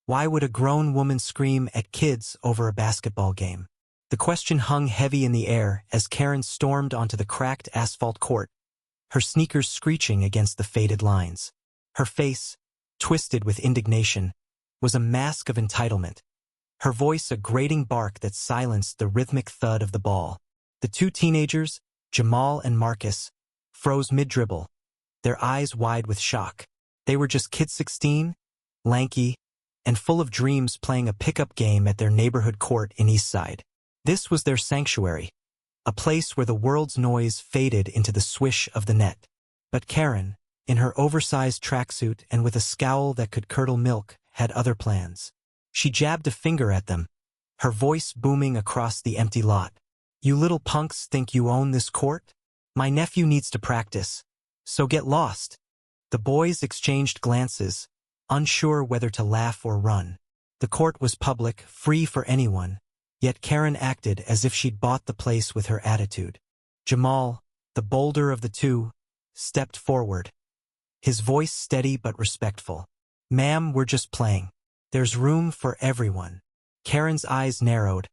Why would a grown woman scream at kids over a basketball game? The question hung heavy in the air as Karen stormed onto the cracked asphalt court, her sneakers screeching against the faded lines. Her face, twisted with indignation, was a mask of entitlement. Her voice a grating bark that silenced the rhythmic thud of the ball. The two teenagers, Jamal and Marcus, froze mid-dribble, their eyes wide with shock. They were just kids 16, lanky, and full of dreams playing a pickup game at their neighborhood court in Eastside. This was their sanctuary, a place where the world's noise faded into the swish of the net. But Karen, in her oversized tracksuit and with a scowl that could curdle milk, had other plans. She jabbed a finger at them, her voice booming across the empty lot. You little punks think you own this court? My nephew needs to practice, so get lost. The boys exchanged glances, unsure whether to laugh or run. The court was public, free for anyone, yet Karen acted as if she'd bought the place with her attitude. Jamal, the bolder of the two, stepped forward, his voice steady but respectful. Ma'am, we're just playing. There's room for everyone. Karen's eyes narrowed,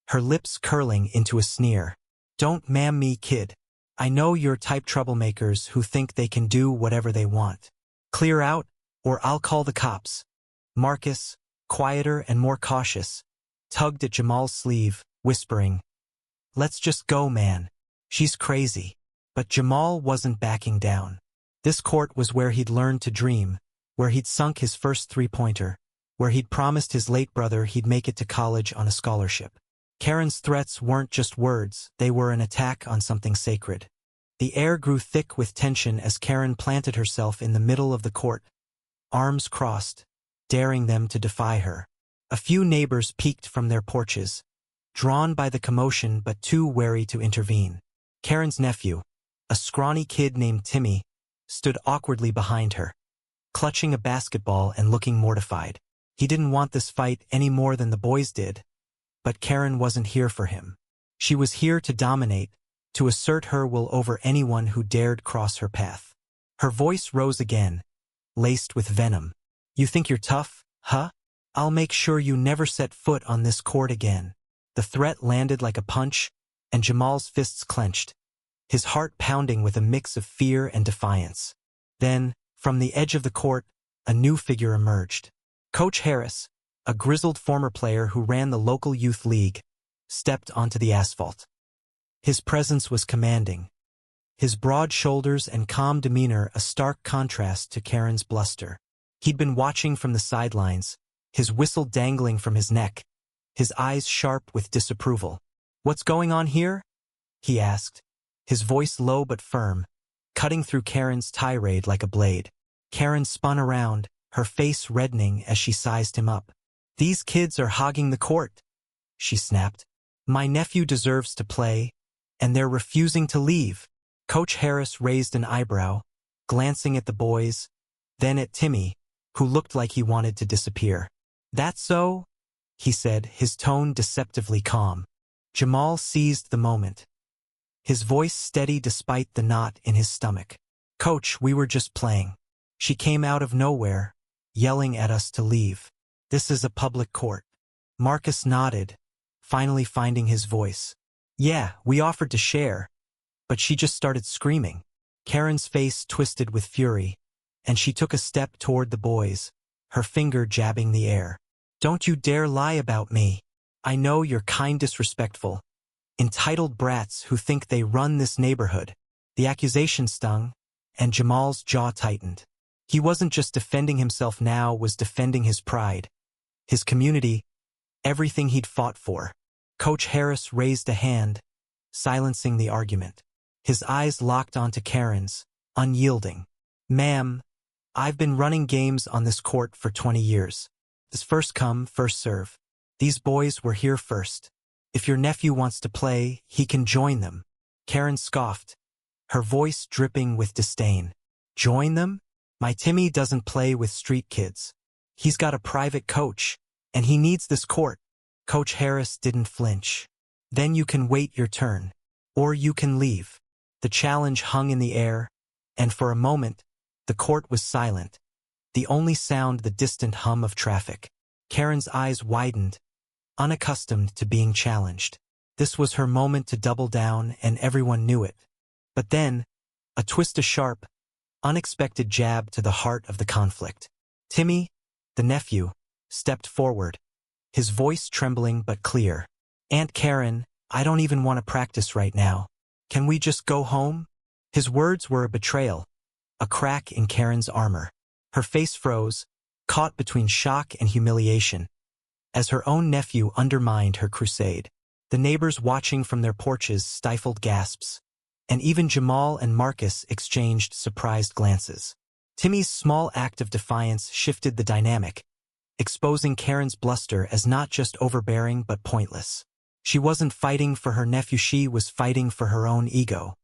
her lips curling into a sneer. Don't ma'am me, kid. I know you're type troublemakers who think they can do whatever they want. Clear out, or I'll call the cops. Marcus, quieter and more cautious, tugged at Jamal's sleeve, whispering, Let's just go, man. She's crazy. But Jamal wasn't backing down. This court was where he'd learned to dream, where he'd sunk his first three-pointer, where he'd promised his late brother he'd make it to college on a scholarship. Karen's threats weren't just words, they were an attack on something sacred. The air grew thick with tension as Karen planted herself in the middle of the court, arms crossed, daring them to defy her. A few neighbors peeked from their porches, drawn by the commotion but too wary to intervene. Karen's nephew, a scrawny kid named Timmy, stood awkwardly behind her, clutching a basketball and looking mortified. He didn't want this fight any more than the boys did, but Karen wasn't here for him. She was here to dominate, to assert her will over anyone who dared cross her path. Her voice rose again, laced with venom. You think you're tough, huh? I'll make sure you never set foot on this court again. The threat landed like a punch, and Jamal's fists clenched, his heart pounding with a mix of fear and defiance. Then, from the edge of the court, a new figure emerged. Coach Harris, a grizzled former player who ran the local youth league, stepped onto the asphalt. His presence was commanding, his broad shoulders and calm demeanor a stark contrast to Karen's bluster. He'd been watching from the sidelines, his whistle dangling from his neck, his eyes sharp with disapproval. What's going on here? He asked, his voice low but firm, cutting through Karen's tirade like a blade. Karen spun around, her face reddening as she sized him up. These kids are hogging the court, she snapped. My nephew deserves to play, and they're refusing to leave. Coach Harris raised an eyebrow, glancing at the boys, then at Timmy, who looked like he wanted to disappear. That's so? He said, his tone deceptively calm. Jamal seized the moment, his voice steady despite the knot in his stomach. Coach, we were just playing. She came out of nowhere, yelling at us to leave. This is a public court. Marcus nodded, finally finding his voice. Yeah, we offered to share, but she just started screaming. Karen's face twisted with fury, and she took a step toward the boys, her finger jabbing the air. Don't you dare lie about me. I know you're kind disrespectful. Entitled brats who think they run this neighborhood. The accusation stung, and Jamal's jaw tightened. He wasn't just defending himself now, was defending his pride, his community, everything he'd fought for. Coach Harris raised a hand, silencing the argument. His eyes locked onto Karen's, unyielding. Ma'am, I've been running games on this court for 20 years. This first come, first serve. These boys were here first. If your nephew wants to play, he can join them. Karen scoffed, her voice dripping with disdain. Join them? My Timmy doesn't play with street kids. He's got a private coach, and he needs this court. Coach Harris didn't flinch. Then you can wait your turn, or you can leave. The challenge hung in the air, and for a moment, the court was silent, the only sound the distant hum of traffic. Karen's eyes widened, unaccustomed to being challenged. This was her moment to double down, and everyone knew it. But then, a twist, a sharp, unexpected jab to the heart of the conflict. Timmy, the nephew, stepped forward, his voice trembling but clear. "Aunt Karen, I don't even want to practice right now. Can we just go home?" His words were a betrayal, a crack in Karen's armor. Her face froze, caught between shock and humiliation, as her own nephew undermined her crusade. The neighbors watching from their porches stifled gasps, and even Jamal and Marcus exchanged surprised glances. Timmy's small act of defiance shifted the dynamic, exposing Karen's bluster as not just overbearing but pointless. She wasn't fighting for her nephew, she was fighting for her own ego.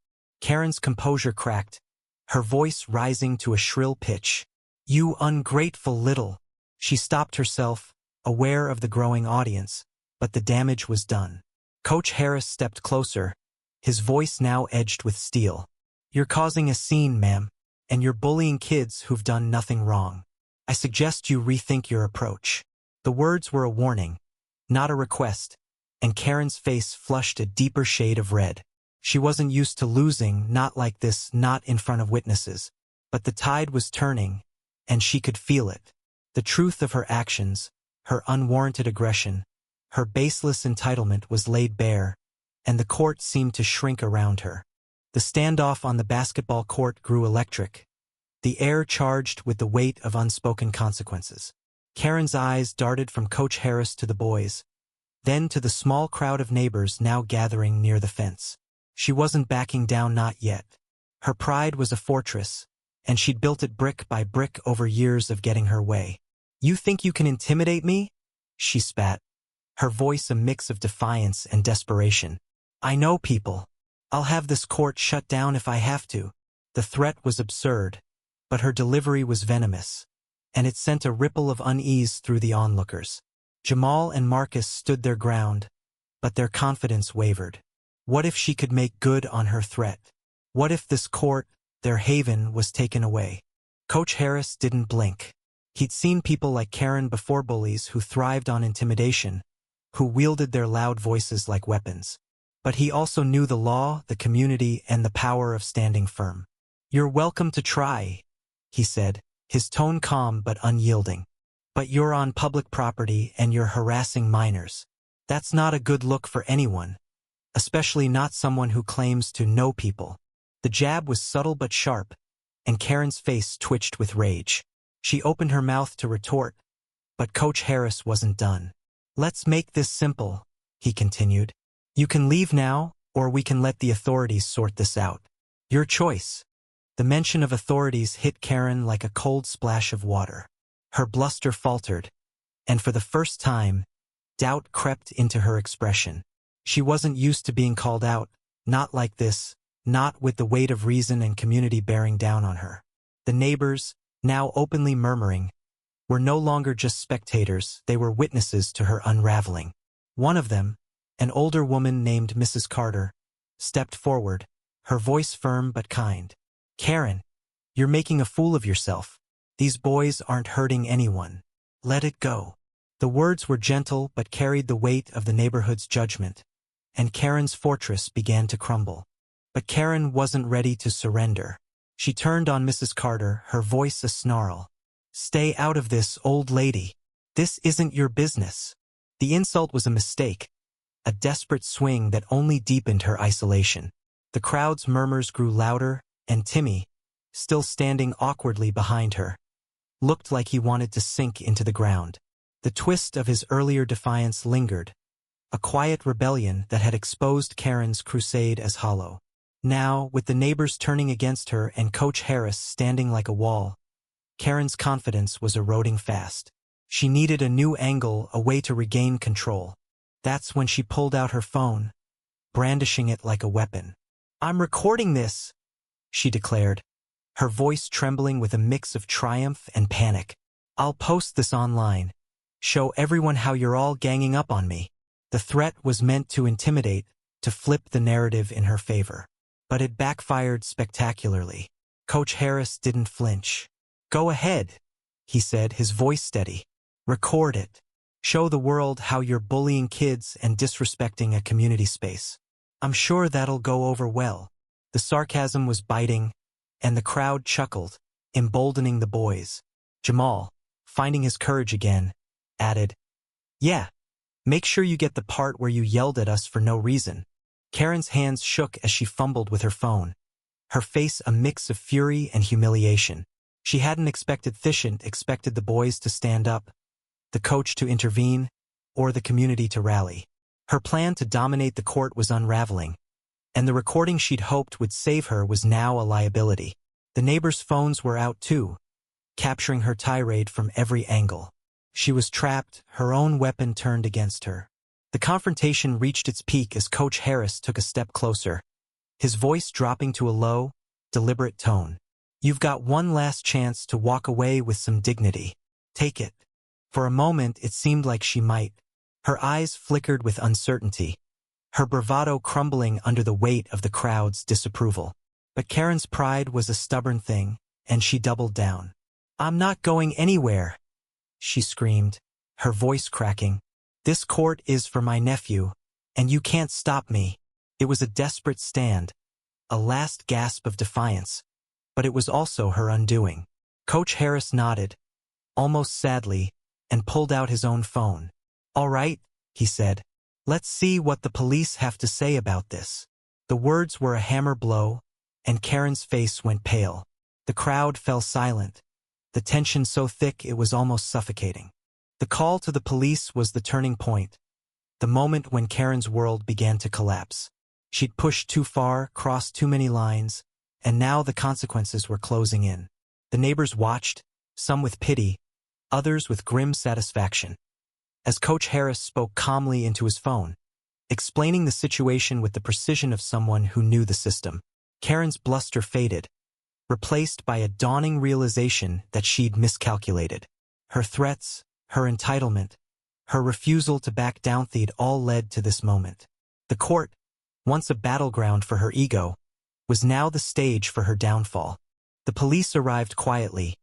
Karen's composure cracked, her voice rising to a shrill pitch. "You ungrateful little—" She stopped herself, aware of the growing audience, but the damage was done. Coach Harris stepped closer, his voice now edged with steel. "You're causing a scene, ma'am, and you're bullying kids who've done nothing wrong. I suggest you rethink your approach." The words were a warning, not a request, and Karen's face flushed a deeper shade of red. She wasn't used to losing, not like this, not in front of witnesses. But the tide was turning, and she could feel it. The truth of her actions, her unwarranted aggression, her baseless entitlement was laid bare, and the court seemed to shrink around her. The standoff on the basketball court grew electric, the air charged with the weight of unspoken consequences. Karen's eyes darted from Coach Harris to the boys, then to the small crowd of neighbors now gathering near the fence. She wasn't backing down, not yet. Her pride was a fortress, and she'd built it brick by brick over years of getting her way. "You think you can intimidate me?" she spat, her voice a mix of defiance and desperation. "I know people. I'll have this court shut down if I have to." The threat was absurd, but her delivery was venomous, and it sent a ripple of unease through the onlookers. Jamal and Marcus stood their ground, but their confidence wavered. What if she could make good on her threat? What if this court, their haven, was taken away? Coach Harris didn't blink. He'd seen people like Karen before, bullies who thrived on intimidation, who wielded their loud voices like weapons. But he also knew the law, the community, and the power of standing firm. "You're welcome to try," he said, his tone calm but unyielding. "But you're on public property and you're harassing minors. That's not a good look for anyone, especially not someone who claims to know people." The jab was subtle but sharp, and Karen's face twitched with rage. She opened her mouth to retort, but Coach Harris wasn't done. "Let's make this simple," he continued. "You can leave now, or we can let the authorities sort this out. Your choice." The mention of authorities hit Karen like a cold splash of water. Her bluster faltered, and for the first time, doubt crept into her expression. She wasn't used to being called out, not like this, not with the weight of reason and community bearing down on her. The neighbors, now openly murmuring, were no longer just spectators, they were witnesses to her unraveling. One of them, an older woman named Mrs. Carter, stepped forward, her voice firm but kind. "Karen, you're making a fool of yourself. These boys aren't hurting anyone. Let it go." The words were gentle but carried the weight of the neighborhood's judgment, and Karen's fortress began to crumble. But Karen wasn't ready to surrender. She turned on Mrs. Carter, her voice a snarl. "Stay out of this, old lady. This isn't your business." The insult was a mistake, a desperate swing that only deepened her isolation. The crowd's murmurs grew louder, and Timmy, still standing awkwardly behind her, looked like he wanted to sink into the ground. The twist of his earlier defiance lingered, a quiet rebellion that had exposed Karen's crusade as hollow. Now, with the neighbors turning against her and Coach Harris standing like a wall, Karen's confidence was eroding fast. She needed a new angle, a way to regain control. That's when she pulled out her phone, brandishing it like a weapon. "I'm recording this," she declared, her voice trembling with a mix of triumph and panic. "I'll post this online. Show everyone how you're all ganging up on me." The threat was meant to intimidate, to flip the narrative in her favor. But it backfired spectacularly. Coach Harris didn't flinch. "Go ahead," he said, his voice steady. "Record it. Show the world how you're bullying kids and disrespecting a community space. I'm sure that'll go over well. The sarcasm was biting, and the crowd chuckled, emboldening the boys. Jamal, finding his courage again, added, "Yeah, make sure you get the part where you yelled at us for no reason." Karen's hands shook as she fumbled with her phone, her face a mix of fury and humiliation. She hadn't expected the boys to stand up, the coach to intervene, or the community to rally. Her plan to dominate the court was unraveling, and the recording she'd hoped would save her was now a liability. The neighbors' phones were out too, capturing her tirade from every angle. She was trapped, her own weapon turned against her. The confrontation reached its peak as Coach Harris took a step closer, his voice dropping to a low, deliberate tone. "You've got one last chance to walk away with some dignity. Take it." For a moment it seemed like she might. Her eyes flickered with uncertainty, her bravado crumbling under the weight of the crowd's disapproval. But Karen's pride was a stubborn thing, and she doubled down. "I'm not going anywhere," she screamed, her voice cracking. "This court is for my nephew, and you can't stop me." It was a desperate stand, a last gasp of defiance, but it was also her undoing. Coach Harris nodded, almost sadly, and pulled out his own phone. "All right," he said. "Let's see what the police have to say about this." The words were a hammer blow, and Karen's face went pale. The crowd fell silent, the tension so thick it was almost suffocating. The call to the police was the turning point, the moment when Karen's world began to collapse. She'd pushed too far, crossed too many lines, and now the consequences were closing in. The neighbors watched, some with pity, others with grim satisfaction, as Coach Harris spoke calmly into his phone, explaining the situation with the precision of someone who knew the system. Karen's bluster faded, replaced by a dawning realization that she'd miscalculated. Her threats, her entitlement, her refusal to back down all led to this moment. The court, once a battleground for her ego, was now the stage for her downfall. The police arrived quietly,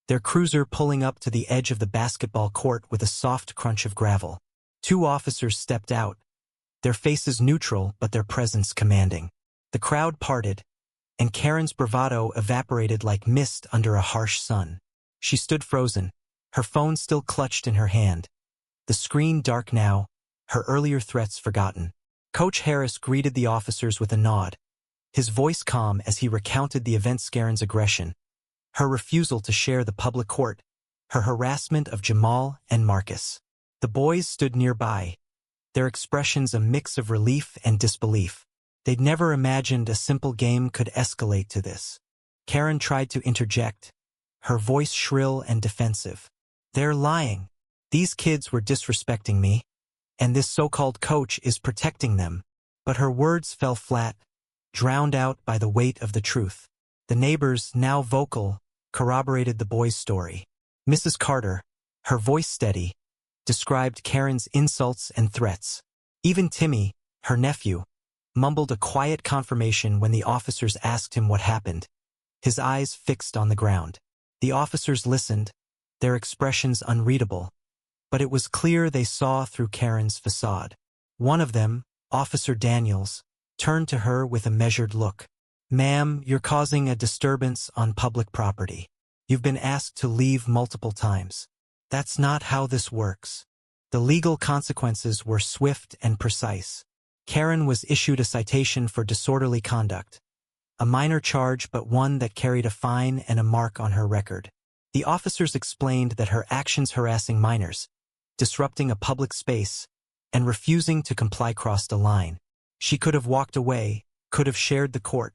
their cruiser pulling up to the edge of the basketball court with a soft crunch of gravel. Two officers stepped out, their faces neutral but their presence commanding. The crowd parted, and Karen's bravado evaporated like mist under a harsh sun. She stood frozen, her phone still clutched in her hand, the screen dark now, her earlier threats forgotten. Coach Harris greeted the officers with a nod, his voice calm as he recounted the events: Karen's aggression, her refusal to share the public court, her harassment of Jamal and Marcus. The boys stood nearby, their expressions a mix of relief and disbelief. They'd never imagined a simple game could escalate to this. Karen tried to interject, her voice shrill and defensive. "They're lying. These kids were disrespecting me, and this so-called coach is protecting them." But her words fell flat, drowned out by the weight of the truth. The neighbors, now vocal, corroborated the boys' story. Mrs. Carter, her voice steady, described Karen's insults and threats. Even Timmy, her nephew, mumbled a quiet confirmation when the officers asked him what happened, his eyes fixed on the ground. The officers listened, their expressions unreadable, but it was clear they saw through Karen's facade. One of them, Officer Daniels, turned to her with a measured look. "Ma'am, you're causing a disturbance on public property. You've been asked to leave multiple times. That's not how this works." The legal consequences were swift and precise. Karen was issued a citation for disorderly conduct, a minor charge but one that carried a fine and a mark on her record. The officers explained that her actions harassing minors, disrupting a public space, and refusing to comply crossed a line. She could have walked away, could have shared the court,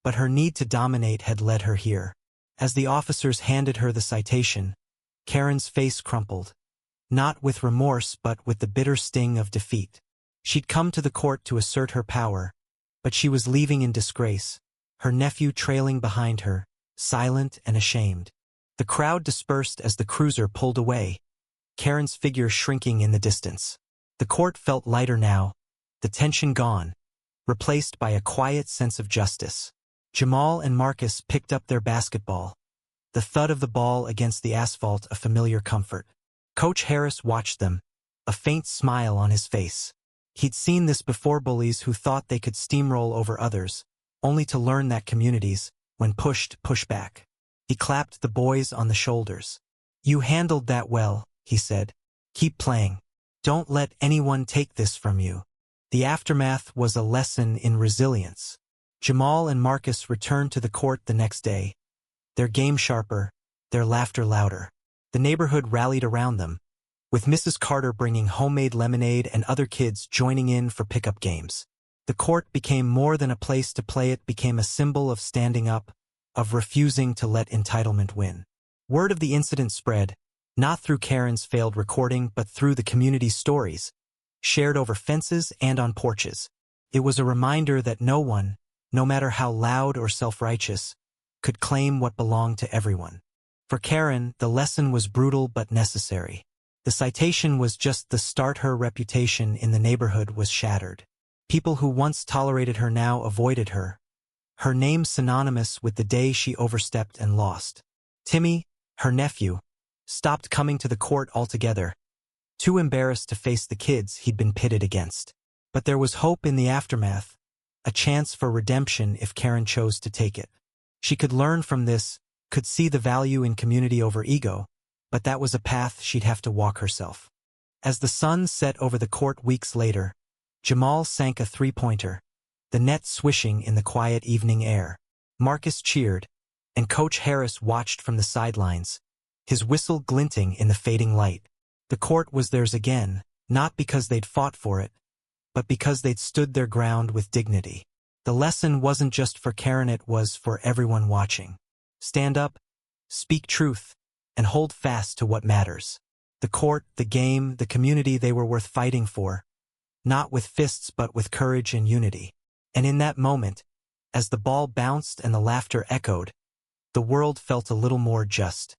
but her need to dominate had led her here. As the officers handed her the citation, Karen's face crumpled, not with remorse but with the bitter sting of defeat. She'd come to the court to assert her power, but she was leaving in disgrace, her nephew trailing behind her, silent and ashamed. The crowd dispersed as the cruiser pulled away, Karen's figure shrinking in the distance. The court felt lighter now, the tension gone, replaced by a quiet sense of justice. Jamal and Marcus picked up their basketball, the thud of the ball against the asphalt a familiar comfort. Coach Harris watched them, a faint smile on his face. He'd seen this before: bullies who thought they could steamroll over others, only to learn that communities, when pushed, push back. He clapped the boys on the shoulders. "You handled that well," he said. "Keep playing. Don't let anyone take this from you." The aftermath was a lesson in resilience. Jamal and Marcus returned to the court the next day, their game sharper, their laughter louder. The neighborhood rallied around them, with Mrs. Carter bringing homemade lemonade and other kids joining in for pickup games. The court became more than a place to play; it became a symbol of standing up, of refusing to let entitlement win. Word of the incident spread, not through Karen's failed recording but through the community's stories, shared over fences and on porches. It was a reminder that no one, no matter how loud or self-righteous, could claim what belonged to everyone. For Karen, the lesson was brutal but necessary. The citation was just the start. Her reputation in the neighborhood was shattered. People who once tolerated her now avoided her, her name synonymous with the day she overstepped and lost. Timmy, her nephew, stopped coming to the court altogether, too embarrassed to face the kids he'd been pitted against. But there was hope in the aftermath, a chance for redemption if Karen chose to take it. She could learn from this, could see the value in community over ego, but that was a path she'd have to walk herself. As the sun set over the court weeks later, Jamal sank a three-pointer, the net swishing in the quiet evening air. Marcus cheered, and Coach Harris watched from the sidelines, his whistle glinting in the fading light. The court was theirs again, not because they'd fought for it, but because they'd stood their ground with dignity. The lesson wasn't just for Karen, it was for everyone watching. Stand up, speak truth, and hold fast to what matters. The court, the game, the community, they were worth fighting for, not with fists but with courage and unity. And in that moment, as the ball bounced and the laughter echoed, the world felt a little more just.